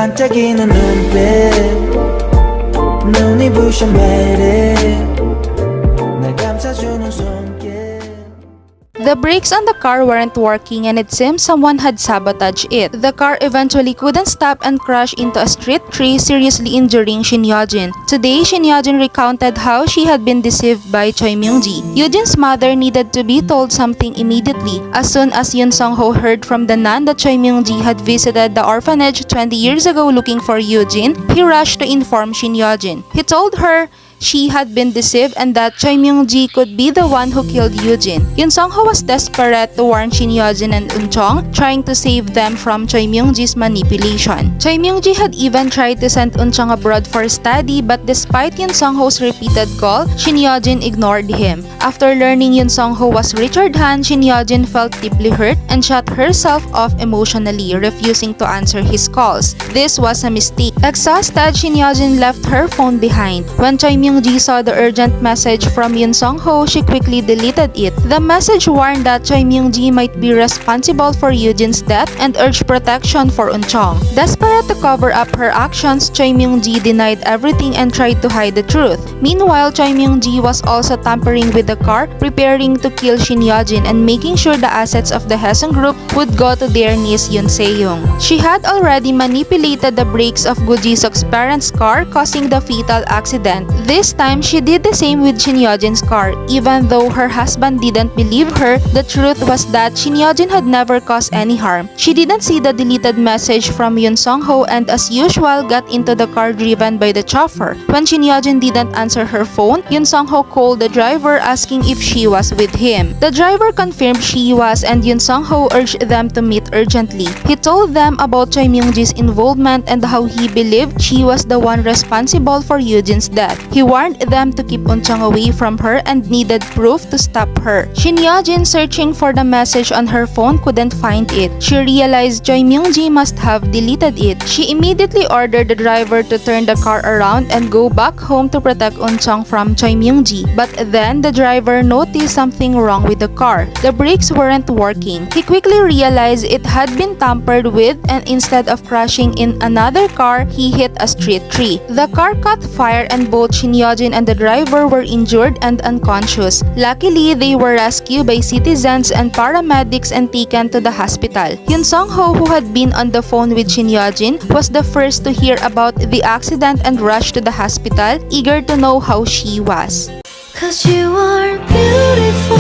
반짝이는 눈빛 눈이 부셔 매일 날 감싸주는 손길. The brakes on the car weren't working and it seemed someone had sabotaged it. The car eventually couldn't stop and crashed into a street tree, seriously injuring Shin Yojin. Today, Shin Yojin recounted how she had been deceived by Choi Myung-ji. Yojin's mother needed to be told something immediately. As soon as Yoon Sung-ho heard from the nun that Choi Myung-ji had visited the orphanage 20 years ago looking for Yojin, he rushed to inform Shin Yojin. He told her she had been deceived and that Choi Myung-ji could be the one who killed Yojin. Yoon Sung-ho was desperate to warn Shin Yojin and Eun-chong, trying to save them from Choi Myung-ji's manipulation. Choi Myung-ji had even tried to send Eun-chong abroad for study, but despite Yoon Sung-ho's repeated call, Shin Yojin ignored him. After learning Yoon Sung-ho was Richard Han, Shin Yojin felt deeply hurt and shut herself off emotionally, refusing to answer his calls. This was a mistake. Exhausted, Shin Yojin left her phone behind. When Choi Myung-ji saw the urgent message from Yoon Sung-ho, she quickly deleted it. The message warned that Choi Myung-ji might be responsible for Yojin's death and urged protection for Eun-chong. Desperate to cover up her actions, Choi Myung-ji denied everything and tried to hide the truth. Meanwhile, Choi Myung-ji was also tampering with the car, preparing to kill Shin Yojin and making sure the assets of the Hyesung group would go to their niece Yoon Se-young. She had already manipulated the brakes of Go Ji-suk's parents' car, causing the fatal accident. This time, she did the same with Shin Yojin's car. Even though her husband didn't believe her, the truth was that Shin Yojin had never caused any harm. She didn't see the deleted message from Yoon Sung-ho and as usual got into the car driven by the chauffeur. When Shin Yojin didn't answer her phone, Yoon Sung-ho called the driver asking if she was with him. The driver confirmed she was and Yoon Sung-ho urged them to meet urgently. He told them about Choi Myung-ji's involvement and how he believed she was the one responsible for Yojin's death. He warned them to keep Eun-chong away from her and needed proof to stop her. Shin Yojin, searching for the message on her phone, couldn't find it. She realized Choi Myung-ji must have deleted it. She immediately ordered the driver to turn the car around and go back home to protect Eun-chong from Choi Myung-ji. But then the driver noticed something wrong with the car. The brakes weren't working. He quickly realized it had been tampered with and instead of crashing in another car, he hit a street tree. The car caught fire and both Shin Yojin and the driver were injured and unconscious. Luckily, they were rescued by citizens and paramedics and taken to the hospital. Yoon Sung-ho, who had been on the phone with Shin Yojin, was the first to hear about the accident and rushed to the hospital, eager to know how she was. 'Cause you are beautiful.